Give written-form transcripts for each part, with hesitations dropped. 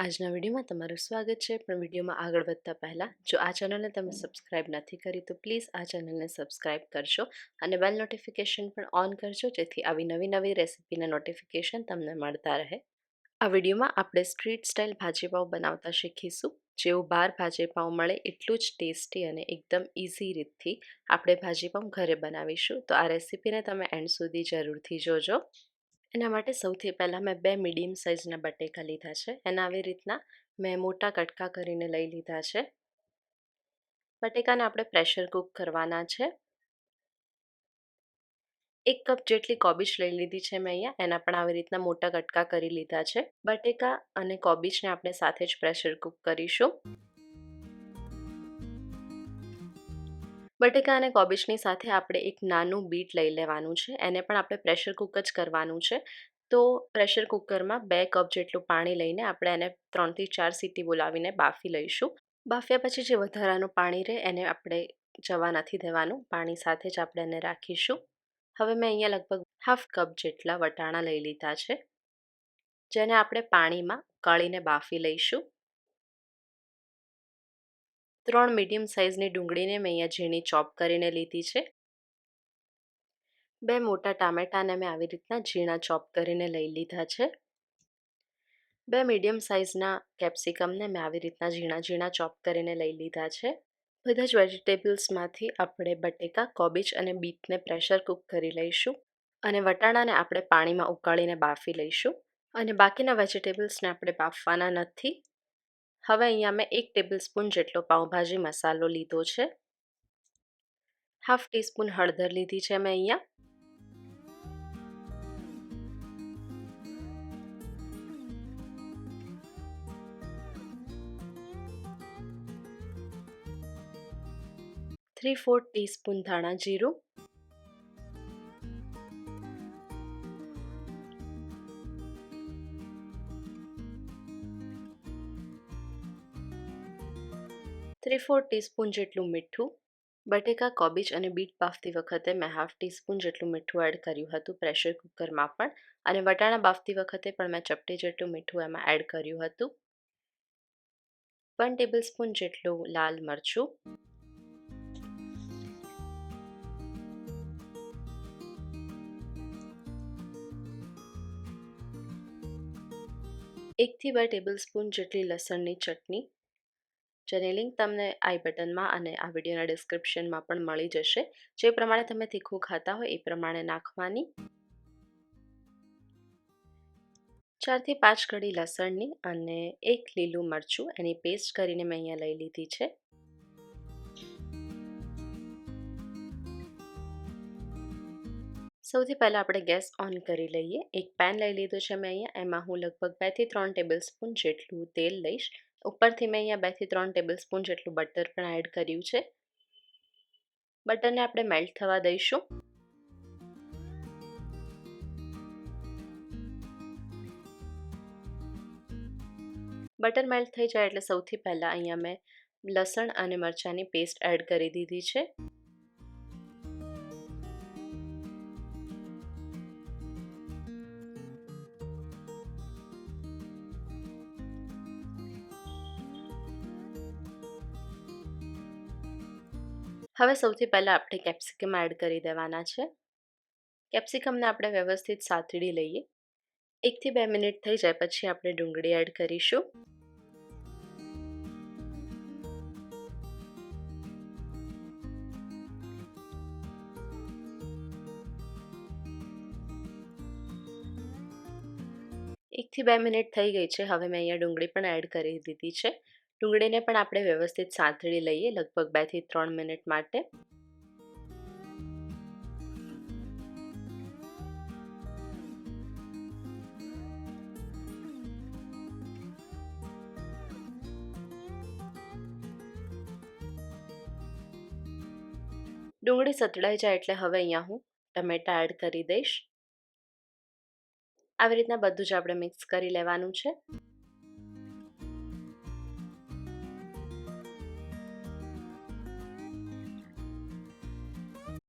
આજના વિડીયોમાં તમારું સ્વાગત છે. પણ વિડીયોમાં આગળ વધતા પહેલાં જો આ ચેનલને તમે સબસ્ક્રાઇબ નથી કરી તો પ્લીઝ આ ચેનલને સબસ્ક્રાઇબ કરજો અને બેલ નોટિફિકેશન પણ ઓન કરજો, જેથી આવી નવી રેસિપીના નોટિફિકેશન તમને મળતા રહે. આ વિડીયોમાં આપણે સ્ટ્રીટ સ્ટાઇલ ભાજીપાવ બનાવતા શીખીશું. જેવું બહાર ભાજીપાવ મળે એટલું જ ટેસ્ટી અને એકદમ ઇઝી રીતથી આપણે ભાજીપાવ ઘરે બનાવીશું. તો આ રેસિપીને તમે એન્ડ સુધી જરૂરથી જોજો. એના માટે સૌથી પહેલાં મેં 2 મીડિયમ સાઇઝના બટેકા લીધા છે. એના આવી રીતના મેં મોટા કટકા કરીને લઈ લીધા છે. બટેકાને આપણે પ્રેશર કૂક કરવાના છે. 1 કપ જેટલી કોબીજ લઈ લીધી છે મેં અહીંયા. એના પણ આવી રીતના મોટા કટકા કરી લીધા છે. બટેકા અને કોબીજને આપણે સાથે જ પ્રેશર કૂક કરીશું. બટેકા અને કોબીજની સાથે આપણે એક નાનું બીટ લઈ લેવાનું છે. એને પણ આપણે પ્રેશર કૂક જ કરવાનું છે. તો પ્રેશર કુકરમાં 2 કપ જેટલું પાણી લઈને આપણે એને 3 થી 4 સીટી બોલાવીને બાફી લઈશું. બાફ્યા પછી જે વધારાનું પાણી રહે એને આપણે જવા નથી દેવાનું. પાણી સાથે જ આપણે એને રાખીશું. હવે મેં અહીંયા લગભગ હાફ કપ જેટલા વટાણા લઈ લીધા છે, જેને આપણે પાણીમાં ઉકાળીને બાફી લઈશું. 3 મીડિયમ સાઇઝની ડુંગળીને મેં અહીંયા ઝીણી ચોપ કરીને લીધી છે. 2 મોટા ટામેટાને મેં આવી રીતના ઝીણા ચોપ કરીને લઈ લીધા છે. 2 મીડિયમ સાઇઝના કેપ્સિકમને મેં આવી રીતના ઝીણા ચોપ કરીને લઈ લીધા છે. બધા જ વેજીટેબલ્સમાંથી આપણે બટેકા, કોબીજ અને બીટને પ્રેશર કૂક કરી લઈશું અને વટાણાને આપણે પાણીમાં ઉકાળીને બાફી લઈશું. અને બાકીના વેજીટેબલ્સને આપણે બાફવાના નથી. હવે અહીંયા મેં 1 ટેબલસ્પૂન જેટલો પાવભાજી મસાલો લીધો છે. હાફ ટીસ્પૂન હળદર લીધી છે મેં અહીંયા. ¾ ટીસ્પૂન ધાણા જીરું, 3/4 ટીસ્પૂન જેટલું મીઠું. બટેકા, કોબીજ અને બીટ બાફતી વખતે મેં હાફ ટીસ્પૂન જેટલું મીઠું એડ કર્યું હતું પ્રેશર કુકરમાં પણ, અને વટાણા બાફતી વખતે પણ મેં ચપટી જેટલું મીઠું એમાં એડ કર્યું હતું. 1 ટેબલસ્પૂન જેટલું લાલ મરચું, 1 થી 2 ટેબલસ્પૂન જેટલી લસણની ચટણી, જેની લિંક તમને આઈ બટનમાં અને આ વિડીયોના ડિસ્ક્રિપ્શનમાં પણ મળી જશે. જે પ્રમાણે તમે તીખું ખાતા હોય એ પ્રમાણે નાખવાની. 4 થી 5 કળી લસણની અને 1 લીલું મરચું એની પેસ્ટ કરીને મેં અહીંયા લઈ લીધી છે. સૌથી પહેલાં આપણે ગેસ ઓન કરી લઈએ. એક પેન લઈ લીધું છે મેં અહીંયા. એમાં હું લગભગ 2 થી 3 ટેબલસ્પૂન જેટલું તેલ લઈશ. ઉપરથી મેં અહીંયા 2 થી 3 ટેબલસ્પૂન જેટલું બટર પણ એડ કર્યું છે. બટરને આપણે મેલ્ટ થવા દઈશું. બટર મેલ્ટ થઈ જાય એટલે સૌથી પહેલાં અહીંયા મેં લસણ અને મરચાંની પેસ્ટ એડ કરી દીધી છે. હવે સૌથી પહેલાં આપણે કેપ્સિકમ એડ કરી દેવાના છે. કેપ્સિકમને આપણે વ્યવસ્થિત સાતડી લઈએ. 1 થી 2 મિનિટ થઈ જાય પછી આપણે ડુંગળી એડ કરીશું. એકથી 2 મિનિટ થઈ ગઈ છે. હવે મેં અહીંયા ડુંગળી પણ એડ કરી દીધી છે. ડુંગળીને પણ આપણે વ્યવસ્થિત સાંતળી લઈએ લગભગ 2 થી 3 મિનિટ માટે. ડુંગળી સતળાઈ જાય એટલે હવે અહીંયા હું ટમેટાં એડ કરી દઈશ. આવી રીતના બધું જ આપણે મિક્સ કરી લેવાનું છે.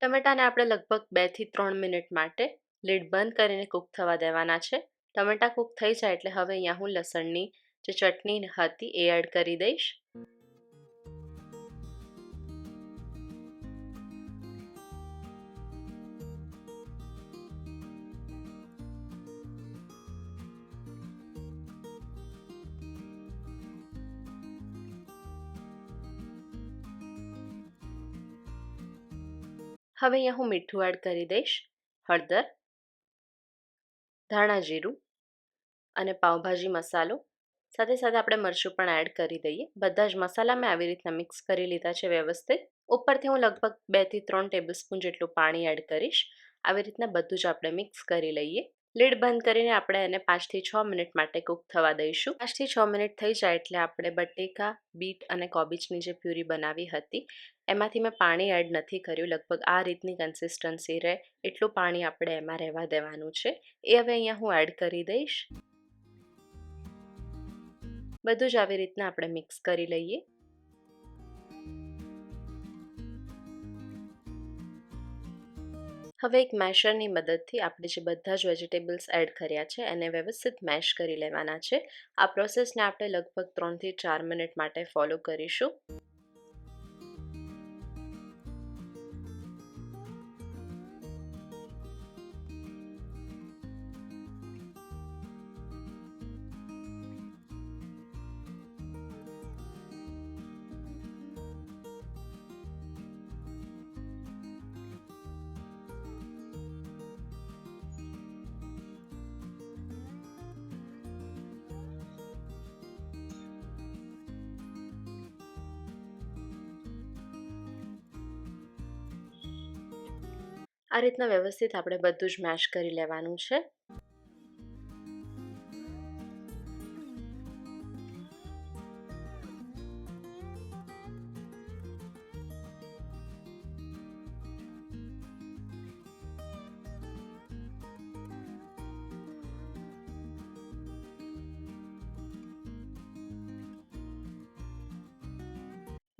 ટમેટાને આપણે લગભગ 2 થી 3 મિનિટ માટે લીડ બંધ કરીને કૂક થવા દેવાના છે. ટમેટા કૂક થઈ જાય એટલે હવે અહીંયા હું લસણની જે ચટણી હતી એ એડ કરી દઈશ. હવે અહીંયા હું મીઠું એડ કરી દઈશ, હળદર, ધાણા જીરું અને પાવભાજી મસાલો. સાથે સાથે આપણે મરચું પણ એડ કરી દઈએ. બધા જ મસાલા મેં આવી રીતના મિક્સ કરી લીધા છે વ્યવસ્થિત. ઉપરથી હું લગભગ 2 થી 3 ટેબલસ્પૂન જેટલું પાણી એડ કરીશ. આવી રીતના બધું જ આપણે મિક્સ કરી લઈએ. લીડ બંધ કરીને આપણે એને 5 થી 6 મિનિટ માટે કૂક થવા દઈશું. 5 થી 6 મિનિટ થઈ જાય એટલે આપણે બટેકા, બીટ અને કોબીજની જે પ્યુરી બનાવી હતી એમાંથી મેં પાણી એડ નથી કર્યું. લગભગ આ રીતની કન્સિસ્ટન્સી રહે એટલું પાણી આપણે એમાં રહેવા દેવાનું છે. એ હવે અહીંયા હું એડ કરી દઈશ. બધું જ આવી રીતના આપણે મિક્સ કરી લઈએ. હવે એક મેશરની મદદથી આપણે જે બધા જ વેજીટેબલ્સ એડ કર્યા છે એને વ્યવસ્થિત મેશ કરી લેવાના છે. આ પ્રોસેસને આપણે લગભગ 3 થી 4 મિનિટ માટે ફોલો કરીશું. આ રીતના વ્યવસ્થિત આપણે બધું જ મેશ કરી લેવાનું છે.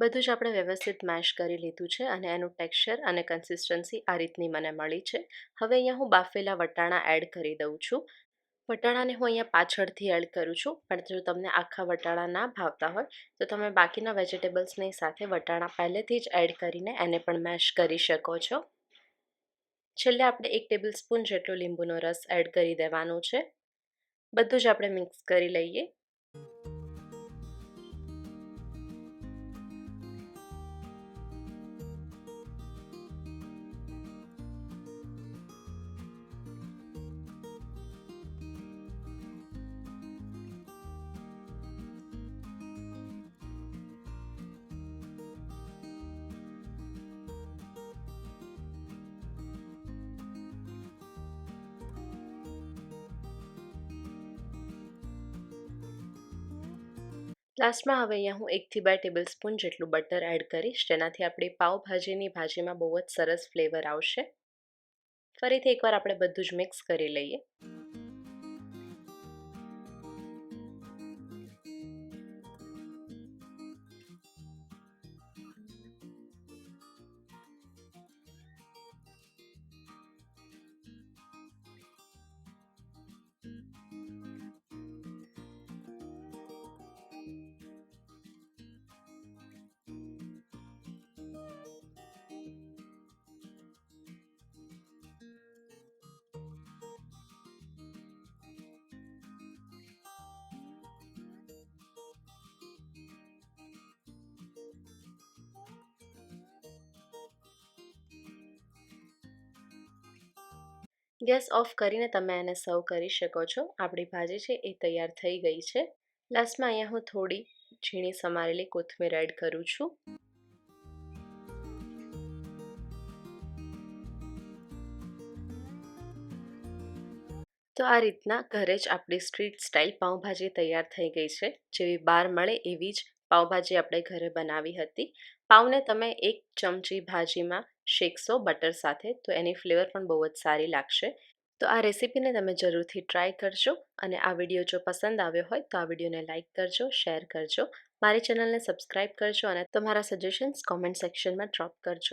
બધું જ આપણે વ્યવસ્થિત મેશ કરી લીધું છે અને એનું ટેક્સચર અને કન્સિસ્ટન્સી આ રીતની મને મળી છે. હવે અહીંયા હું બાફેલા વટાણા એડ કરી દઉં છું. વટાણાને હું અહીંયા પાછળથી એડ કરું છું, પણ જો તમને આખા વટાણા ના ભાવતા હોય તો તમે બાકીના વેજીટેબલ્સની સાથે વટાણા પહેલેથી જ એડ કરીને એને પણ મેશ કરી શકો છો. છેલ્લે આપણે 1 ટેબલસ્પૂન જેટલો લીંબુનો રસ એડ કરી દેવાનો છે. બધું જ આપણે મિક્સ કરી લઈએ. લાસ્ટમાં હવે અહીંયા હું 1 થી 2 ટેબલસ્પૂન જેટલું બટર એડ કરીશ, જેનાથી આપણી પાવભાજીની ભાજીમાં બહુ જ સરસ ફ્લેવર આવશે. ફરીથી એકવાર આપણે બધું જ મિક્સ કરી લઈએ. ગેસ ઓફ કરીને તમે એને સર્વ કરી શકો છો. આપણી ભાજી છે એ તૈયાર થઈ ગઈ છે. લાસ્ટમાં અહીંયા હું થોડી ઝીણી સમારેલી કોથમીર એડ કરું છું. તો આ રીતના ઘરે જ આપણી સ્ટ્રીટ સ્ટાઇલ પાઉંભાજી તૈયાર થઈ ગઈ છે. જેવી બહાર મળે એવી જ પાઉંભાજી આપણે ઘરે બનાવી હતી. પાઉંને તમે 1 ચમચી ભાજીમાં શેકશો બટર સાથે તો એની ફ્લેવર પણ બહુ જ સારી લાગશે. તો આ રેસીપીને તમે જરૂરથી ટ્રાય કરજો અને આ વિડીયો જો પસંદ આવ્યો હોય તો આ વિડીયોને લાઇક કરજો, શેર કરજો, મારી ચેનલને સબસ્ક્રાઈબ કરજો અને તમારા સજેશન્સ કોમેન્ટ સેક્શનમાં ડ્રોપ કરજો.